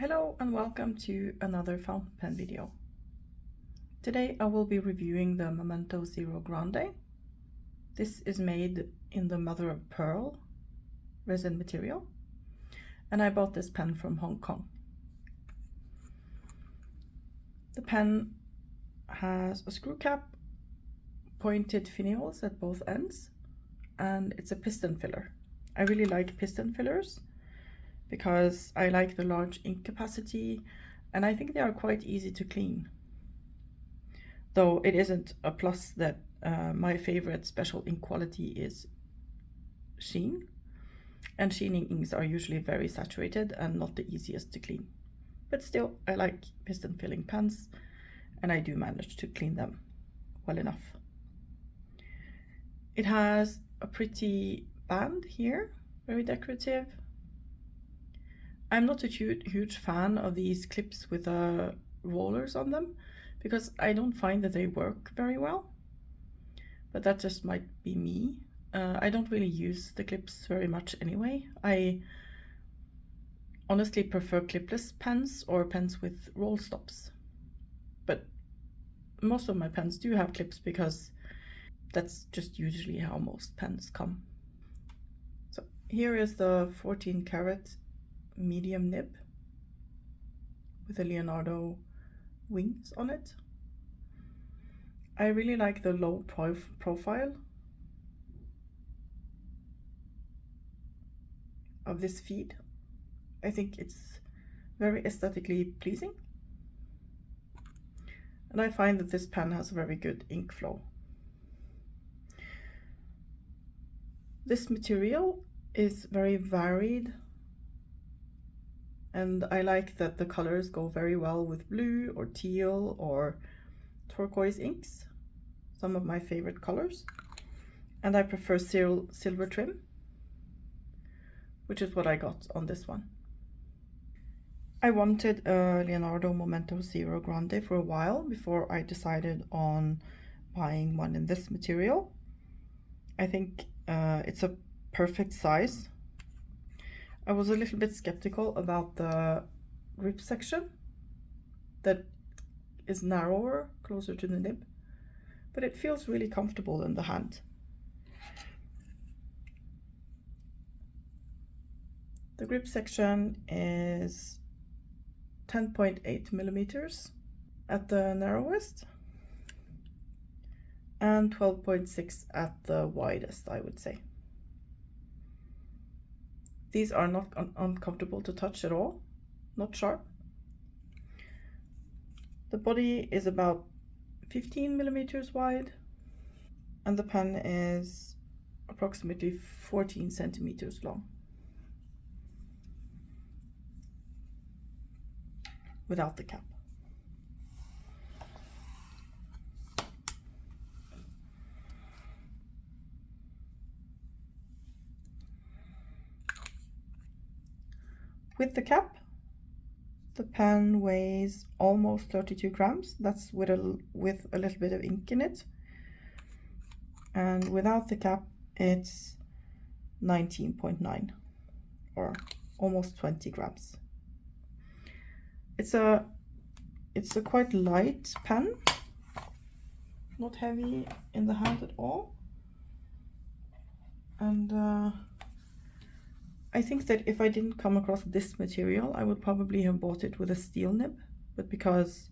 Hello and welcome to another fountain pen video. Today I will be reviewing the Momento Zero Grande. This is made in the mother of pearl resin material, and I bought this pen from Hong Kong. The pen has a screw cap, pointed finials at both ends, and it's a piston filler. I really like piston fillers because I like the large ink capacity, and I think they are quite easy to clean. Though it isn't a plus that my favorite special ink quality is sheen, and sheening inks are usually very saturated and not the easiest to clean. But still, I like piston filling pens, and I do manage to clean them well enough. It has a pretty band here, very decorative. I'm not a huge fan of these clips with rollers on them because I don't find that they work very well, but that just might be me. I don't really use the clips very much anyway. I honestly prefer clipless pens or pens with roll stops, but most of my pens do have clips because that's just usually how most pens come. So here is the 14 karat medium nib with a Leonardo wings on it. I really like the low profile of this feed. I think it's very aesthetically pleasing, and I find that this pen has a very good ink flow. This material is very varied, and I like that the colors go very well with blue or teal or turquoise inks, some of my favorite colors. And I prefer silver trim, which is what I got on this one. I wanted a Leonardo Momento Zero Grande for a while before I decided on buying one in this material. I think it's a perfect size. I was a little bit skeptical about the grip section that is narrower, closer to the nib, but it feels really comfortable in the hand. The grip section is 10.8 millimeters at the narrowest and 12.6 at the widest, I would say. These are not uncomfortable to touch at all, not sharp. The body is about 15 millimeters wide, and the pen is approximately 14 centimeters long without the cap. With the cap, the pen weighs almost 32 grams. That's with a little bit of ink in it. And without the cap, it's 19.9 or almost 20 grams. It's a quite light pen, not heavy in the hand at all. And I think that if I didn't come across this material, I would probably have bought it with a steel nib, but because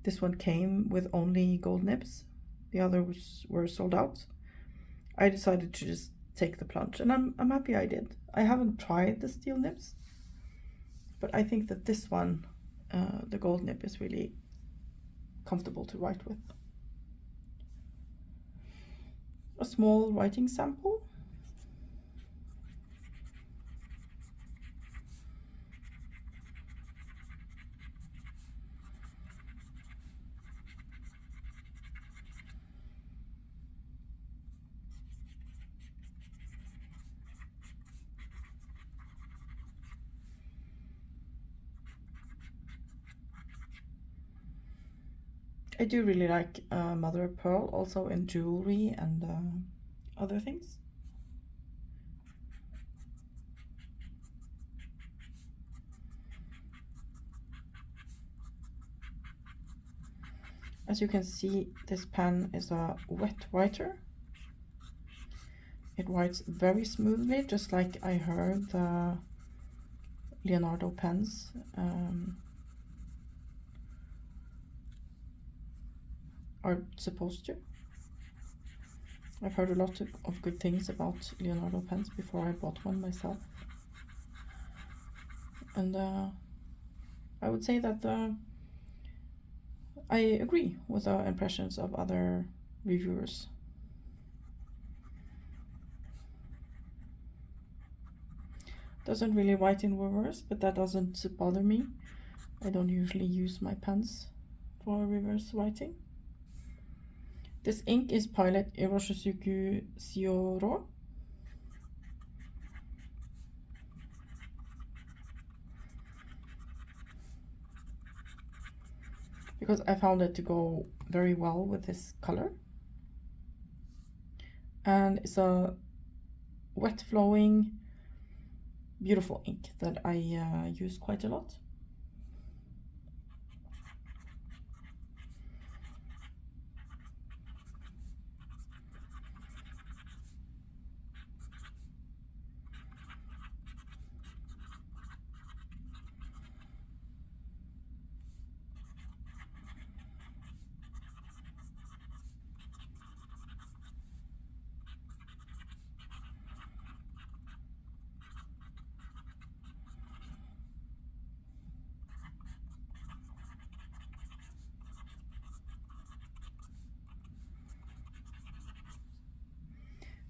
this one came with only gold nibs, the others were sold out, I decided to just take the plunge, and I'm happy I did. I haven't tried the steel nibs, but I think that this one, the gold nib, is really comfortable to write with. A small writing sample. I do really like mother of pearl, also in jewelry and other things. As you can see, this pen is a wet writer. It writes very smoothly, just like I heard the Leonardo pens are supposed to. I've heard a lot of good things about Leonardo pens before I bought one myself. And I would say that I agree with the impressions of other reviewers. Doesn't really write in reverse, but that doesn't bother me. I don't usually use my pens for reverse writing. This ink is Pilot Iroshizuku Sioro. Because I found it to go very well with this color. And it's a wet flowing, beautiful ink that I use quite a lot.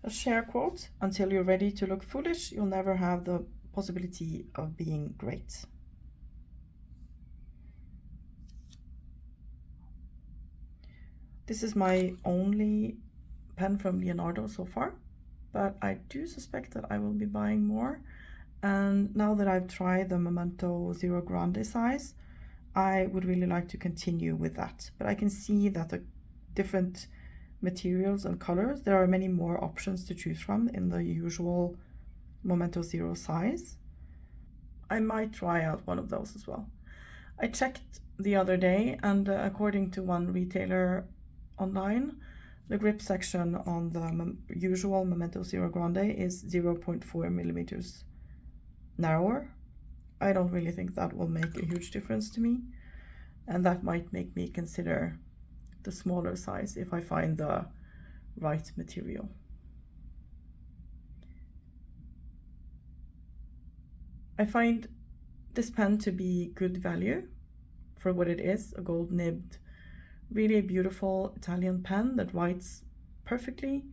A share quote: until you're ready to look foolish, you'll never have the possibility of being great. This is my only pen from Leonardo so far, but I do suspect that I will be buying more. And now that I've tried the Momento Zero Grande size, I would really like to continue with that. But I can see that the different materials and colors, there are many more options to choose from in the usual Momento Zero size. I might try out one of those as well. I checked the other day, and according to one retailer online, the grip section on the usual Momento Zero Grande is 0.4 millimeters narrower. I don't really think that will make a huge difference to me, and that might make me consider the smaller size if I find the right material. I find this pen to be good value for what it is, a gold nibbed, really beautiful Italian pen that writes perfectly.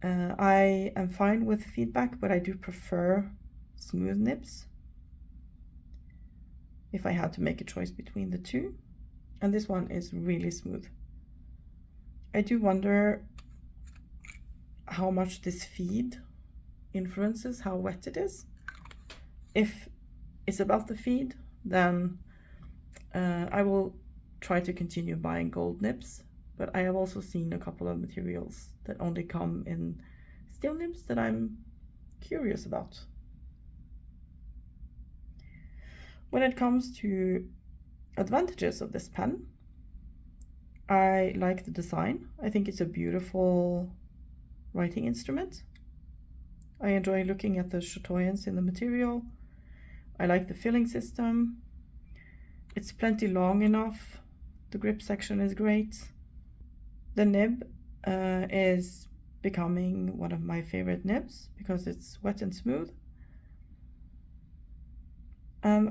I am fine with feedback, but I do prefer smooth nibs if I had to make a choice between the two. And this one is really smooth. I do wonder how much this feed influences how wet it is. If it's about the feed, then I will try to continue buying gold nibs, but I have also seen a couple of materials that only come in steel nibs that I'm curious about. When it comes to advantages of this pen, I like the design. I think it's a beautiful writing instrument. I enjoy looking at the chatoyance in the material. I like the filling system. It's plenty long enough. The grip section is great. The nib is becoming one of my favorite nibs because it's wet and smooth.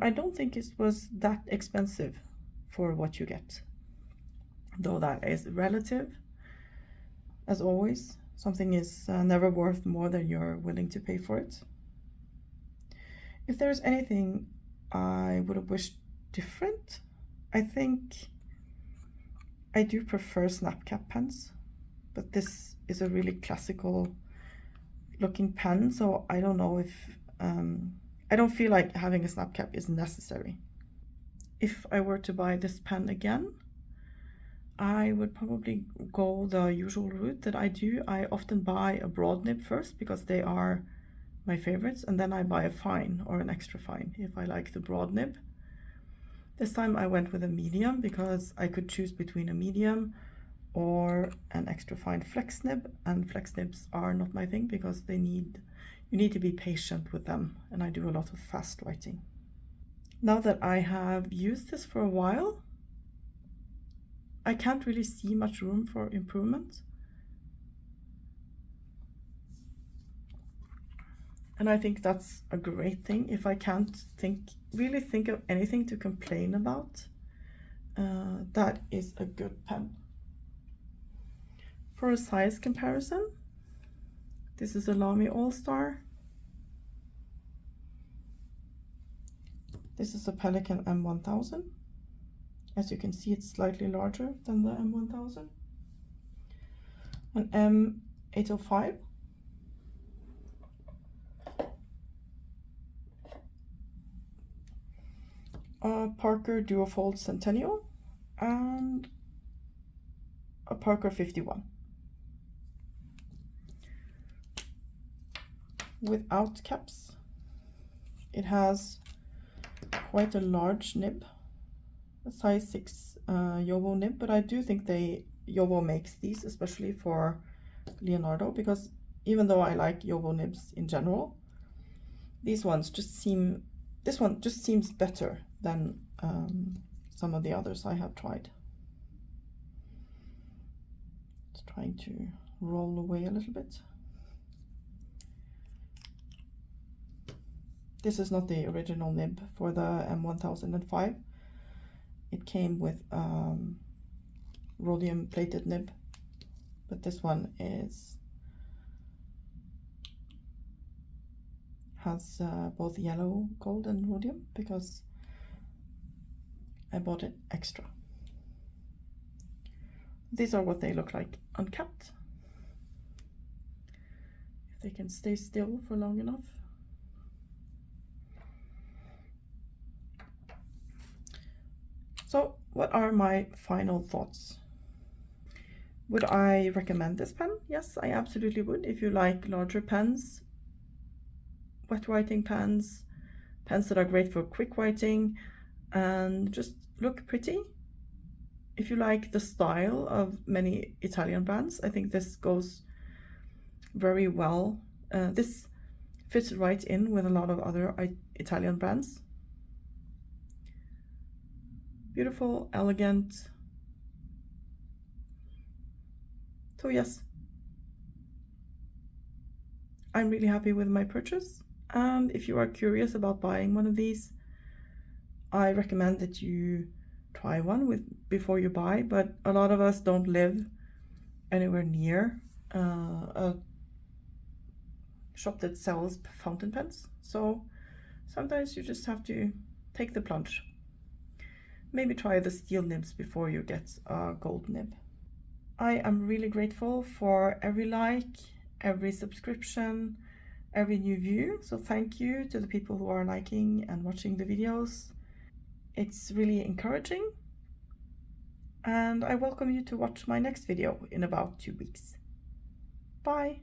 I don't think it was that expensive for what you get, though that is relative. As always, something is never worth more than you're willing to pay for it. If there's anything I would have wished different, I think I do prefer snap cap pens, but this is a really classical looking pen, so I don't know if I don't feel like having a snap cap is necessary. If I were to buy this pen again, I would probably go the usual route that I do. I often buy a broad nib first because they are my favorites, and then I buy a fine or an extra fine if I like the broad nib. This time I went with a medium because I could choose between a medium or an extra fine flex nib, and flex nibs are not my thing because you need to be patient with them, and I do a lot of fast writing. Now that I have used this for a while, I can't really see much room for improvement. And I think that's a great thing. If I can't really think of anything to complain about, that is a good pen. For a size comparison, this is a Lamy All-Star. This is a Pelikan M1000. As you can see, it's slightly larger than the M1000. An M805. A Parker Duofold Centennial, and a Parker 51. Without caps, it has quite a large nib, a size 6 Yovo nib, but I do think Yovo makes these especially for Leonardo, because even though I like Yovo nibs in general, this one just seems better than some of the others I have tried. Just trying to roll away a little bit. This is not the original nib for the M1005. It came with rhodium plated nib, but this one has both yellow, gold and rhodium because I bought it extra. These are what they look like uncapped, if they can stay still for long enough. So what are my final thoughts? Would I recommend this pen? Yes, I absolutely would. If you like larger pens, wet writing pens that are great for quick writing and just look pretty. If you like the style of many Italian brands, I think this goes very well. This fits right in with a lot of other Italian brands. Beautiful, elegant. So yes, I'm really happy with my purchase. And if you are curious about buying one of these, I recommend that you try one before you buy, but a lot of us don't live anywhere near a shop that sells fountain pens, so sometimes you just have to take the plunge. Maybe try the steel nibs before you get a gold nib. I am really grateful for every like, every subscription, every new view, so thank you to the people who are liking and watching the videos. It's really encouraging, and I welcome you to watch my next video in about 2 weeks. Bye!